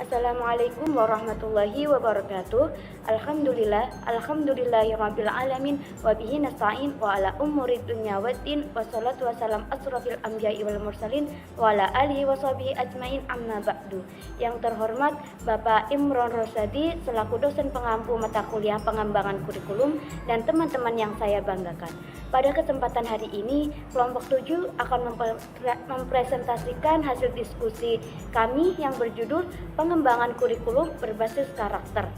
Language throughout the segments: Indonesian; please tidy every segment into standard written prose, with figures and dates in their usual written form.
Assalamualaikum warahmatullahi wabarakatuh. Alhamdulillahirabbil alamin wa bihi nasta'in wa ala umuri dunya waddin wassalatu wassalam asrofil anbiya'i wal mursalin wa ala alihi washabihi ajmain amma ba'du. Yang terhormat Bapak Imron Rosadi selaku dosen pengampu mata kuliah pengembangan kurikulum dan teman-teman yang saya banggakan. Pada kesempatan hari ini, kelompok 7 akan mempresentasikan hasil diskusi kami yang berjudul pengembangan kurikulum berbasis karakter.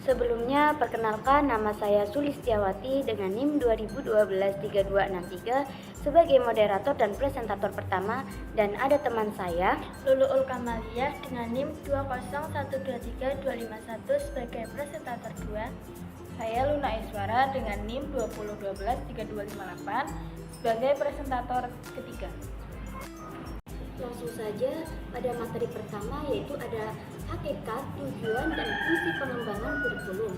Sebelumnya, perkenalkan nama saya Sulistiawati dengan NIM 2012-3263 sebagai moderator dan presentator pertama, dan ada teman saya Luluul Kamaliyah dengan NIM 20123-251 sebagai presentator 2. Saya Luna Iswara dengan NIM 2012-3258 sebagai presentator ketiga. Langsung saja pada materi pertama, yaitu ada hakikat, tujuan, dan fungsi pengembangan kurikulum.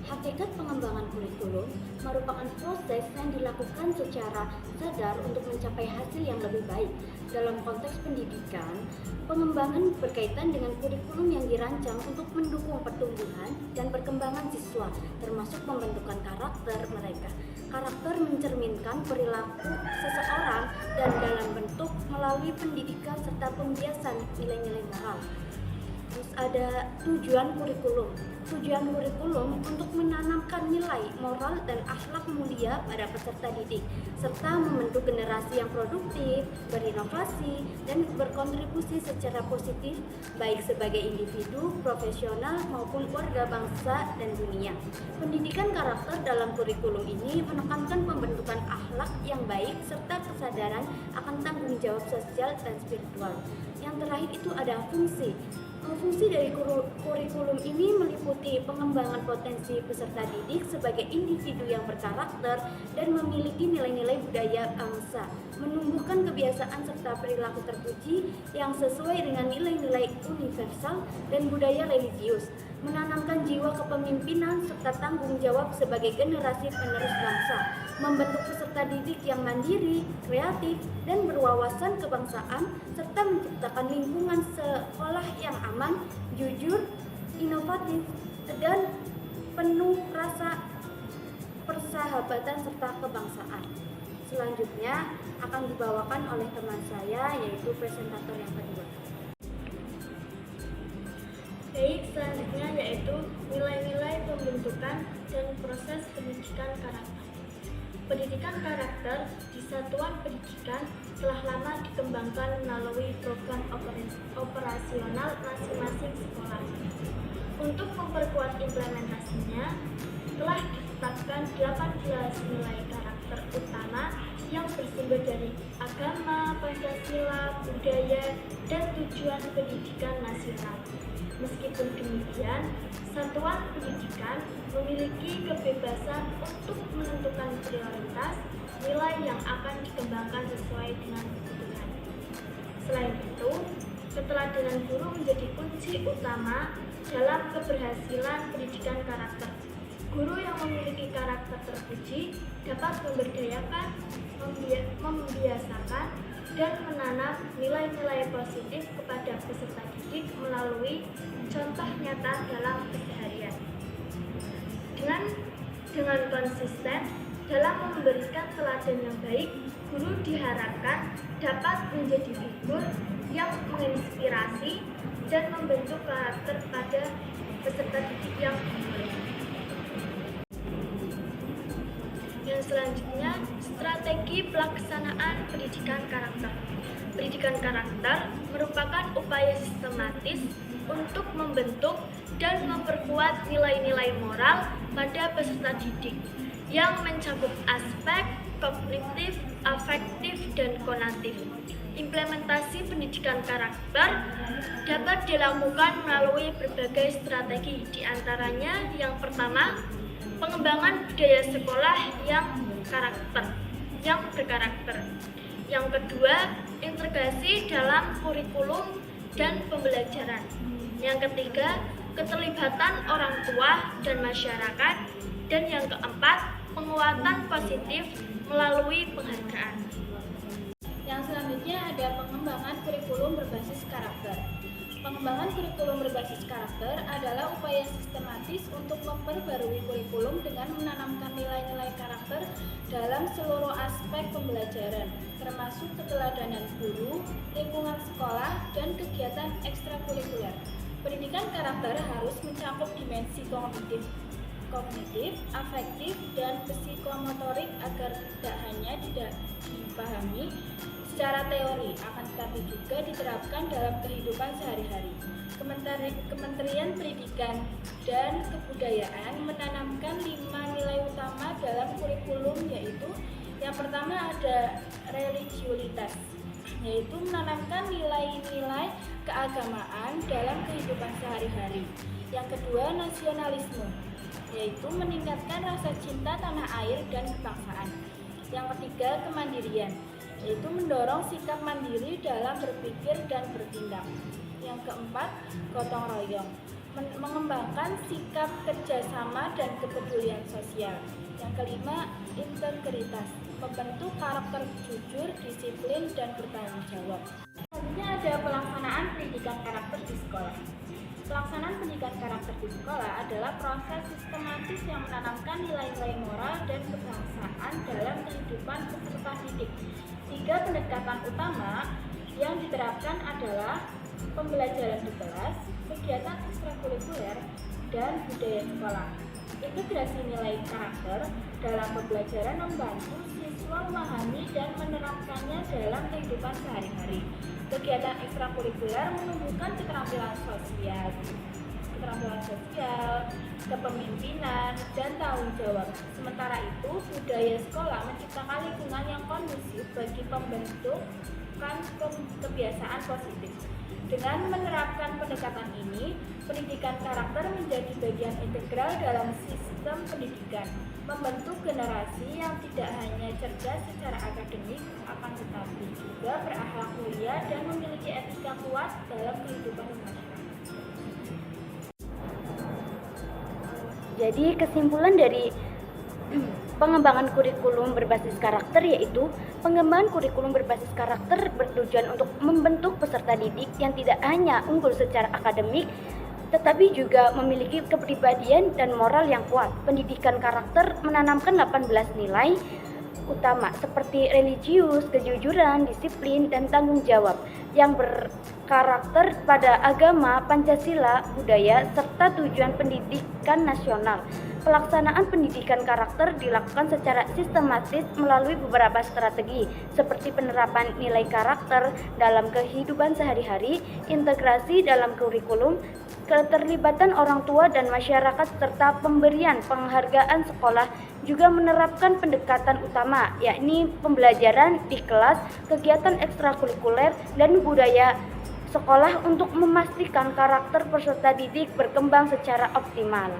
Hakikat pengembangan kurikulum merupakan proses yang dilakukan secara sadar untuk mencapai hasil yang lebih baik. Dalam konteks pendidikan, pengembangan berkaitan dengan kurikulum yang dirancang untuk mendukung pertumbuhan dan perkembangan siswa, termasuk pembentukan karakter mereka. Karakter mencerminkan perilaku seseorang dan dalam bentuk melalui pendidikan serta pembiasan nilai-nilai moral. Terus ada tujuan kurikulum. Tujuan kurikulum untuk menanamkan nilai moral dan akhlak mulia pada peserta didik, serta membentuk generasi yang produktif, berinovasi, dan berkontribusi secara positif baik sebagai individu, profesional, maupun warga bangsa dan dunia. Pendidikan karakter dalam kurikulum ini menekankan pembentukan akhlak yang baik serta kesadaran akan tanggung jawab sosial dan spiritual. Yang terakhir itu ada fungsi. Fungsi dari kurikulum ini meliputi pengembangan potensi peserta didik sebagai individu yang berkarakter dan memiliki nilai-nilai budaya bangsa, menumbuhkan kebiasaan serta perilaku terpuji yang sesuai dengan nilai-nilai universal dan budaya religius, menanamkan jiwa kepemimpinan serta tanggung jawab sebagai generasi penerus bangsa, membentuk peserta didik yang mandiri, kreatif, dan berwawasan kebangsaan, serta menciptakan lingkungan sekolah yang aman, jujur, inovatif, dan penuh rasa persahabatan serta kebangsaan. Selanjutnya akan dibawakan oleh teman saya, yaitu presentator yang kedua. Baik, selanjutnya yaitu nilai-nilai pembentukan dan proses pendidikan karakter. Pendidikan karakter di satuan pendidikan telah lama dikembangkan melalui program operasional masing-masing sekolah. Untuk memperkuat implementasinya, telah ditetapkan 18 nilai karakter utama yang bersumber dari agama, Pancasila, budaya, dan tujuan pendidikan nasional. Meskipun demikian, satuan pendidikan memiliki kebebasan untuk menentukan prioritas nilai yang akan dikembangkan sesuai dengan kebutuhan. Selain itu, keteladanan guru menjadi kunci utama dalam keberhasilan pendidikan karakter. Guru yang memiliki karakter terpuji dapat memberdayakan, membiasakan, dan menanam nilai-nilai positif kepada peserta didik melalui contoh nyata dalam keseharian. Dengan konsisten dalam memberikan teladan yang baik, guru diharapkan dapat menjadi figur yang menginspirasi dan membentuk karakter pada peserta didik yang dimulai. Yang selanjutnya, strategi pelaksanaan pendidikan karakter. Pendidikan karakter merupakan upaya sistematis untuk membentuk dan memperkuat nilai-nilai moral pada peserta didik yang mencakup aspek kognitif, afektif, dan konatif. Implementasi pendidikan karakter dapat dilakukan melalui berbagai strategi, di antaranya yang pertama, pengembangan budaya sekolah yang berkarakter. Yang kedua, integrasi dalam kurikulum dan pembelajaran. Yang ketiga, keterlibatan orang tua dan masyarakat. Dan yang keempat, penguatan positif melalui penghargaan. Yang selanjutnya ada pengembangan kurikulum berbasis karakter. Pengembangan kurikulum berbasis karakter adalah upaya sistematis untuk memperbarui kurikulum dengan menanamkan nilai-nilai karakter dalam seluruh aspek pembelajaran, termasuk keteladanan guru, lingkungan sekolah, dan kegiatan ekstrakurikuler. Pendidikan karakter harus mencakup dimensi kognitif, afektif, dan psikomotorik agar tidak hanya dipahami secara teori, akan tetapi juga diterapkan dalam kehidupan sehari-hari. Kementerian Pendidikan dan Kebudayaan menanamkan 5 nilai utama dalam kurikulum, yaitu yang pertama ada religiulitas, yaitu menanamkan nilai-nilai keagamaan dalam kehidupan sehari-hari. Yang kedua, nasionalisme, yaitu meningkatkan rasa cinta tanah air dan kebangsaan. Yang ketiga, kemandirian, yaitu mendorong sikap mandiri dalam berpikir dan bertindak. Yang keempat, gotong royong, mengembangkan sikap kerjasama dan kepedulian sosial. Yang kelima, integritas, membentuk karakter jujur, disiplin, dan bertanggung jawab. Selanjutnya ada pelaksanaan pendidikan karakter di sekolah. Pelaksanaan pendidikan karakter di sekolah adalah proses sistematis yang menanamkan nilai-nilai moral dan kebangsaan dalam kehidupan peserta didik. 3 pendekatan utama yang diterapkan adalah pembelajaran di kelas, kegiatan ekstrakurikuler, dan budaya sekolah. Integrasi nilai karakter dalam pembelajaran membantu siswa memahami dan menerapkannya dalam kehidupan sehari-hari. Kegiatan ekstrakurikuler menumbuhkan keterampilan sosial, kepemimpinan, dan tanggung jawab. Sementara itu, budaya sekolah menciptakan lingkungan yang kondusif bagi pembentukan kebiasaan positif. Dengan menerapkan pendekatan ini, pendidikan karakter menjadi bagian integral dalam sistem pendidikan, membentuk generasi yang tidak hanya cerdas secara akademik, akan tetapi juga berakhlak mulia dan memiliki etika kuat dalam kehidupan masyarakat. Jadi kesimpulan dari pengembangan kurikulum berbasis karakter yaitu pengembangan kurikulum berbasis karakter bertujuan untuk membentuk peserta didik yang tidak hanya unggul secara akademik tetapi juga memiliki kepribadian dan moral yang kuat. Pendidikan karakter menanamkan 18 nilai utama seperti religius, kejujuran, disiplin, dan tanggung jawab yang berkarakter pada agama, Pancasila, budaya, serta tujuan pendidikan nasional. Pelaksanaan pendidikan karakter dilakukan secara sistematis melalui beberapa strategi seperti penerapan nilai karakter dalam kehidupan sehari-hari, integrasi dalam kurikulum, keterlibatan orang tua dan masyarakat, serta pemberian penghargaan sekolah. Juga menerapkan pendekatan utama yakni pembelajaran di kelas, kegiatan ekstrakurikuler, dan budaya sekolah untuk memastikan karakter peserta didik berkembang secara optimal.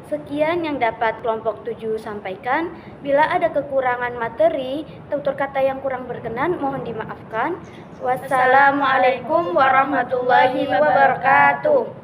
Sekian yang dapat kelompok 7 sampaikan. Bila ada kekurangan materi, tutur kata yang kurang berkenan mohon dimaafkan. Wassalamualaikum warahmatullahi wabarakatuh.